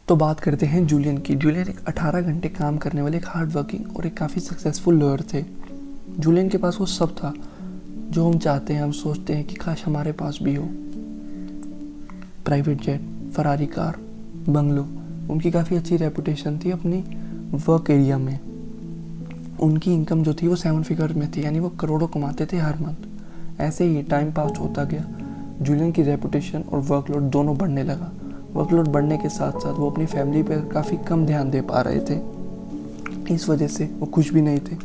तो बात करते हैं जूलियन की। जूलियन एक 18 घंटे काम करने वाले, एक हार्ड वर्किंग और एक काफ़ी सक्सेसफुल लॉयर थे। जूलियन के पास वो सब था जो हम चाहते हैं, हम सोचते हैं कि काश हमारे पास भी हो। Private jet, Ferrari car, bungalow. उनकी काफ़ी अच्छी रेपुटेशन थी अपनी वर्क एरिया में। उनकी इनकम जो थी वो 7 फिगर में थी, यानी वो करोड़ों कमाते थे हर मंथ। ऐसे ही टाइम पास होता गया। जूलियन की रेपुटेशन और वर्कलोड दोनों बढ़ने लगा। वर्कलोड बढ़ने के साथ साथ वो अपनी फैमिली पर काफ़ी कम ध्यान दे पा रहे थे। इस वजह से वो खुश भी नहीं थे।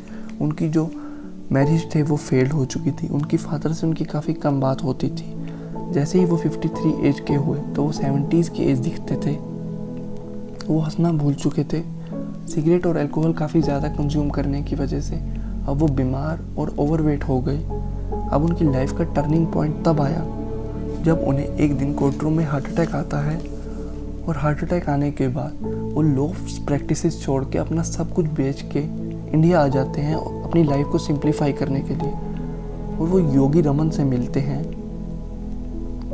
उनकी जो मैरिज थे वो फेल हो चुकी थी। उनकी फादर से उनकी काफ़ी कम बात होती थी। जैसे ही वो 53 एज के हुए तो वो 70s की एज दिखते थे। वो हंसना भूल चुके थे। सिगरेट और अल्कोहल काफ़ी ज़्यादा कंज्यूम करने की वजह से अब वो बीमार और ओवरवेट हो गए। अब उनकी लाइफ का टर्निंग पॉइंट तब आया जब उन्हें एक दिन कोर्टरूम में हार्ट अटैक आता है। और हार्ट अटैक आने के बाद वो लॉ प्रैक्टिसेस छोड़ के अपना सब कुछ बेच के इंडिया आ जाते हैं अपनी लाइफ को सिंप्लीफाई करने के लिए। और वो योगी रमन से मिलते हैं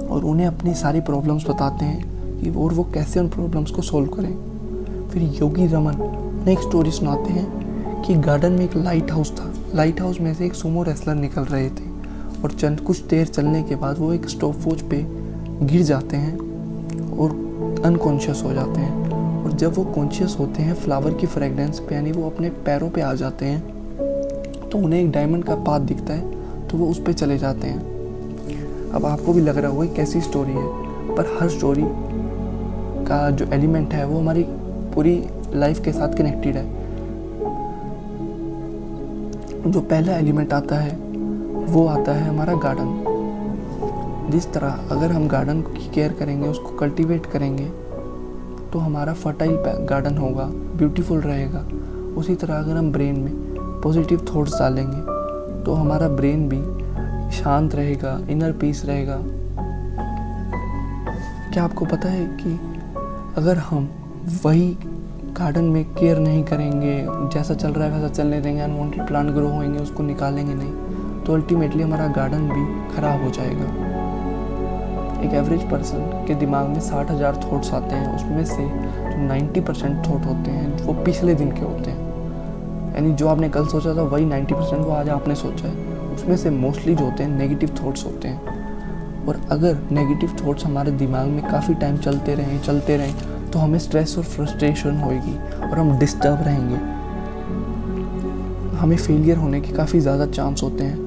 और उन्हें अपनी सारी प्रॉब्लम्स बताते हैं कि और वो कैसे उन प्रॉब्लम्स को सॉल्व करें। फिर योगी रमन उन्हें एक स्टोरी सुनाते हैं कि गार्डन में एक लाइट हाउस था। लाइट हाउस में से एक सुमो रेसलर निकल रहे थे और चंद कुछ देर चलने के बाद वो एक स्टॉपवॉच पे गिर जाते हैं और अनकॉन्शियस हो जाते हैं। और जब वो कॉन्शियस होते हैं फ्लावर की फ्रेगरेंस पे, यानी वो अपने पैरों पे आ जाते हैं, तो उन्हें एक डायमंड का पाथ दिखता है तो वो उस पे चले जाते हैं। अब आपको भी लग रहा होगा कैसी स्टोरी है, पर हर स्टोरी का जो एलिमेंट है वो हमारी पूरी लाइफ के साथ कनेक्टेड है। जो पहला एलिमेंट आता है वो आता है हमारा गार्डन। जिस तरह अगर हम गार्डन की केयर करेंगे, उसको कल्टीवेट करेंगे, तो हमारा फर्टाइल गार्डन होगा, ब्यूटीफुल रहेगा। उसी तरह अगर हम ब्रेन में पॉजिटिव थॉट्स डालेंगे तो हमारा ब्रेन भी शांत रहेगा, इनर पीस रहेगा। क्या आपको पता है कि अगर हम वही गार्डन में केयर नहीं करेंगे, जैसा चल रहा है वैसा चलने देंगे, अनवांटेड प्लांट ग्रो होंगे, उसको निकालेंगे नहीं, तो अल्टीमेटली हमारा गार्डन भी खराब हो जाएगा। एक एवरेज पर्सन के दिमाग में 60,000 थॉट्स आते हैं। उसमें से जो 90% थॉट होते हैं वो पिछले दिन के होते हैं, यानी जो आपने कल सोचा था वही 90% वो आज आपने सोचा है। उसमें से मोस्टली जो होते हैं नेगेटिव थॉट्स होते हैं। और अगर नेगेटिव थॉट्स हमारे दिमाग में काफ़ी टाइम चलते रहें तो हमें स्ट्रेस और फ्रस्ट्रेशन होएगी और हम डिस्टर्ब रहेंगे। हमें फेलियर होने के काफ़ी ज़्यादा चांस होते हैं।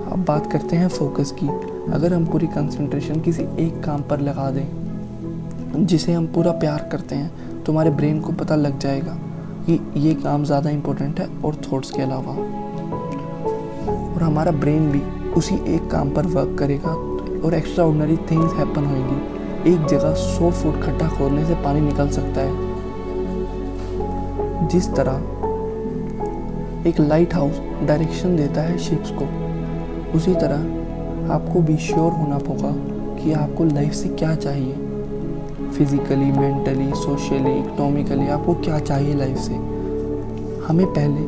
अब बात करते हैं फोकस की। अगर हम पूरी कंसंट्रेशन किसी एक काम पर लगा दें जिसे हम पूरा प्यार करते हैं, तो हमारे ब्रेन को पता लग जाएगा कि ये काम ज़्यादा इम्पोर्टेंट है और थॉट्स के अलावा। और हमारा ब्रेन भी उसी एक काम पर वर्क करेगा और एक्स्ट्रा ऑर्डिनरी थिंग्स हैपन होंगी। एक जगह 100 फुट खड्डा खोदने से पानी निकल सकता है। जिस तरह एक लाइट हाउस डायरेक्शन देता है शिप्स को, उसी तरह आपको भी श्योर होना होगा कि आपको लाइफ से क्या चाहिए। फिजिकली, मेंटली, सोशली, इकोनॉमिकली आपको क्या चाहिए लाइफ से। हमें पहले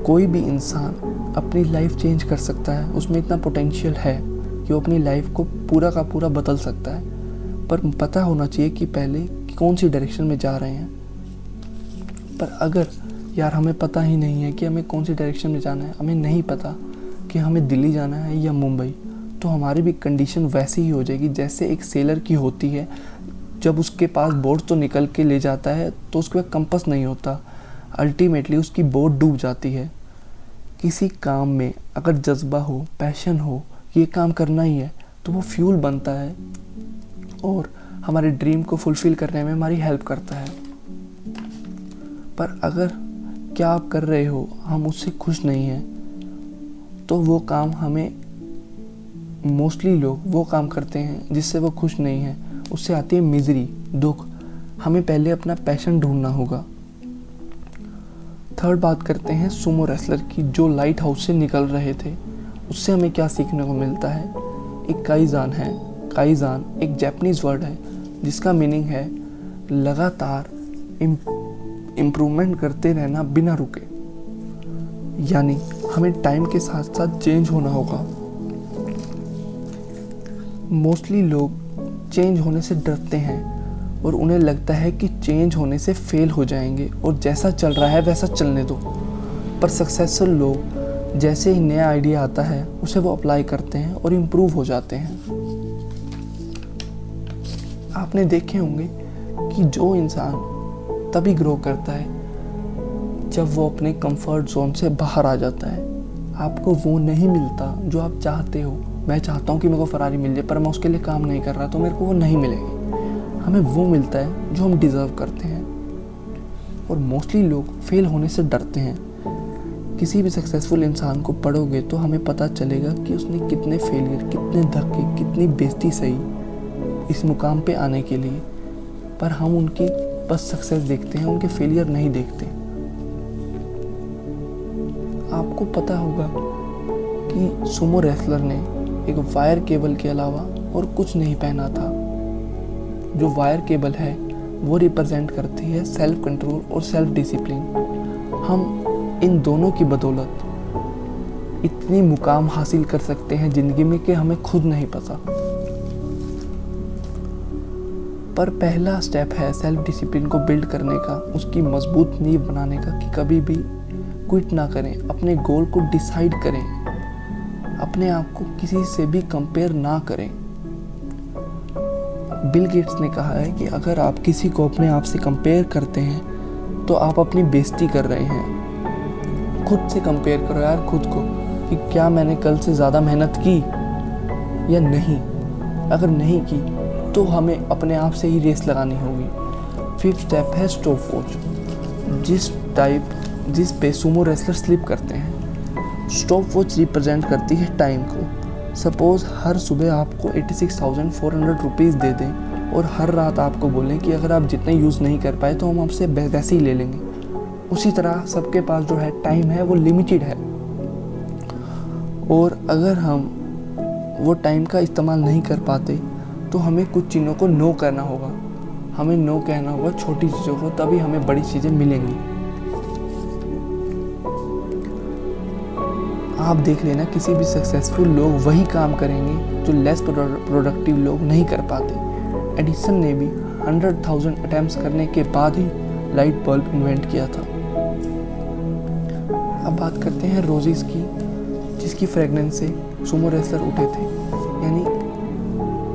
कोई भी इंसान अपनी लाइफ चेंज कर सकता है, उसमें इतना पोटेंशियल है कि वो अपनी लाइफ को पूरा का पूरा बदल सकता है। पर पता होना चाहिए कि पहले कि कौन सी डायरेक्शन में जा रहे हैं। पर अगर यार हमें पता ही नहीं है कि हमें कौन सी डायरेक्शन में जाना है, हमें नहीं पता कि हमें दिल्ली जाना है या मुंबई, तो हमारी भी कंडीशन वैसी ही हो जाएगी जैसे एक सेलर की होती है। जब उसके पास बोट तो निकल के ले जाता है तो उसके पास कंपास नहीं होता, अल्टीमेटली उसकी बोट डूब जाती है। किसी काम में अगर जज्बा हो, पैशन हो, ये काम करना ही है, तो वो फ्यूल बनता है और हमारे ड्रीम को फुलफिल करने में हमारी हेल्प करता है। पर अगर क्या आप कर रहे हो हम उससे खुश नहीं हैं, तो वो काम हमें मोस्टली लोग वो काम करते हैं जिससे वो खुश नहीं है। उससे आती है मिजरी, दुख। हमें पहले अपना पैशन ढूंढना होगा। थर्ड बात करते हैं सुमो रेसलर की, जो लाइट हाउस से निकल रहे थे। उससे हमें क्या सीखने को मिलता है। एक काइजान है। काइजान एक जापानीज वर्ड है जिसका मीनिंग है लगातार इम्प्रूवमेंट करते रहना बिना रुके। यानी हमें टाइम के साथ साथ चेंज होना होगा। मोस्टली लोग चेंज होने से डरते हैं और उन्हें लगता है कि चेंज होने से फेल हो जाएंगे और जैसा चल रहा है वैसा चलने दो। पर सक्सेसफुल लोग जैसे ही नया आइडिया आता है उसे वो अप्लाई करते हैं और इम्प्रूव हो जाते हैं। आपने देखे होंगे कि जो इंसान तभी ग्रो करता है जब वो अपने कंफर्ट जोन से बाहर आ जाता है। आपको वो नहीं मिलता जो आप चाहते हो। मैं चाहता हूँ कि मेरे को फरारी मिल जाए, पर मैं उसके लिए काम नहीं कर रहा तो मेरे को वो नहीं मिलेगी। हमें वो मिलता है जो हम डिज़र्व करते हैं। और मोस्टली लोग फेल होने से डरते हैं। किसी भी सक्सेसफुल इंसान को पढ़ोगे तो हमें पता चलेगा कि उसने कितने फेलियर, कितने धक्के, कितनी बेइज्जती सही इस मुकाम पे आने के लिए। पर हम उनकी बस सक्सेस देखते हैं, उनके फेलियर नहीं देखते। आपको पता होगा कि सुमो रेसलर ने एक वायर केबल के अलावा और कुछ नहीं पहना था। जो वायर केबल है वो रिप्रेजेंट करती है सेल्फ कंट्रोल और सेल्फ डिसिप्लिन। हम इन दोनों की बदौलत इतनी मुकाम हासिल कर सकते हैं ज़िंदगी में कि हमें खुद नहीं पता। पर पहला स्टेप है सेल्फ डिसिप्लिन को बिल्ड करने का, उसकी मजबूत नींव बनाने का कि कभी भी क्विट ना करें, अपने गोल को डिसाइड करें, अपने आप को किसी से भी कंपेयर ना करें। बिल गेट्स ने कहा है कि अगर आप किसी को अपने आप से कंपेयर करते हैं तो आप अपनी बेइज्जती कर रहे हैं। खुद से कंपेयर करो यार खुद को कि क्या मैंने कल से ज़्यादा मेहनत की या नहीं। अगर नहीं की तो हमें अपने आप से ही रेस लगानी होगी। फिफ्थ स्टेप है स्टॉप वॉच, जिस पे सुमो रेसलर स्लिप करते हैं। स्टॉप वॉच रिप्रेजेंट करती है टाइम को। सपोज़ हर सुबह आपको 86,400 रुपीज़ दे दें और हर रात आपको बोलें कि अगर आप जितने यूज़ नहीं कर पाए तो हम आपसे वैसे ही ले लेंगे। उसी तरह सबके पास जो है टाइम है वो लिमिटेड है, और अगर हम वो टाइम का इस्तेमाल नहीं कर पाते तो हमें कुछ चीज़ों को नो करना होगा। हमें नो कहना होगा छोटी चीज़ों को, तभी हमें बड़ी चीज़ें मिलेंगी। आप देख लेना किसी भी सक्सेसफुल लोग वही काम करेंगे जो लेस प्रोडक्टिव लोग नहीं कर पाते। एडिसन ने भी 100,000 अटेम्प्ट्स करने के बाद ही लाइट बल्ब इन्वेंट किया था। अब बात करते हैं रोजेस की, जिसकी फ्रेगनेंस से सुमो रेसलर उठे थे। यानी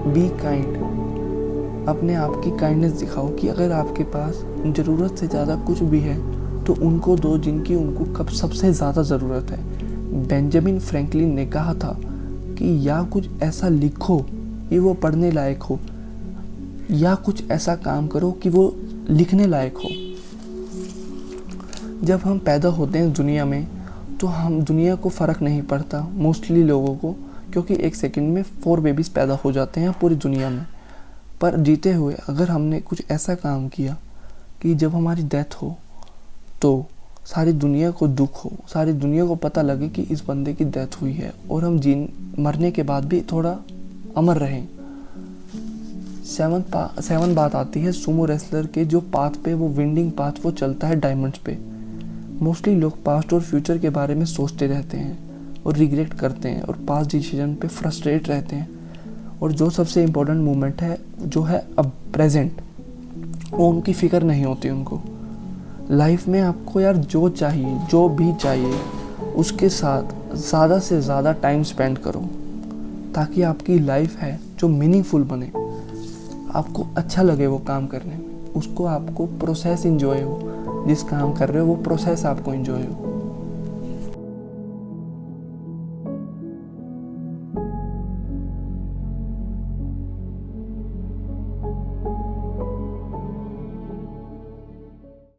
बी काइंड, अपने आप की काइंडनेस दिखाओ कि अगर आपके पास ज़रूरत से ज़्यादा कुछ भी है तो उनको दो जिनकी उनको कब सबसे ज़्यादा ज़रूरत है। बेंजामिन फ्रैंकलिन ने कहा था कि या कुछ ऐसा लिखो कि वो पढ़ने लायक हो, या कुछ ऐसा काम करो कि वो लिखने लायक हो। जब हम पैदा होते हैं दुनिया में तो हम दुनिया को फ़र्क नहीं पड़ता मोस्टली लोगों को, क्योंकि एक सेकंड में 4 बेबीज़ पैदा हो जाते हैं पूरी दुनिया में। पर जीते हुए अगर हमने कुछ ऐसा काम किया कि जब हमारी डेथ हो तो सारी दुनिया को दुख हो, सारी दुनिया को पता लगे कि इस बंदे की डेथ हुई है, और हम मरने के बाद भी थोड़ा अमर रहें। 7 बात आती है सुमो रेसलर के जो पाथ पे, वो विंडिंग पाथ वो चलता है डायमंड्स पे। मोस्टली लोग पास्ट और फ्यूचर के बारे में सोचते रहते हैं और रिग्रेट करते हैं और पास्ट डिसीजन पे फ्रस्ट्रेट रहते हैं, और जो सबसे इम्पोर्टेंट मोमेंट है जो है अब प्रेजेंट, वो उनकी फिक्र नहीं होती उनको। लाइफ में आपको यार जो चाहिए, जो भी चाहिए, उसके साथ ज़्यादा से ज़्यादा टाइम स्पेंड करो ताकि आपकी लाइफ है जो मीनिंगफुल बने, आपको अच्छा लगे वो काम करने में, उसको आपको प्रोसेस इंजॉय हो, जिस काम कर रहे हो वो प्रोसेस आपको इंजॉय हो।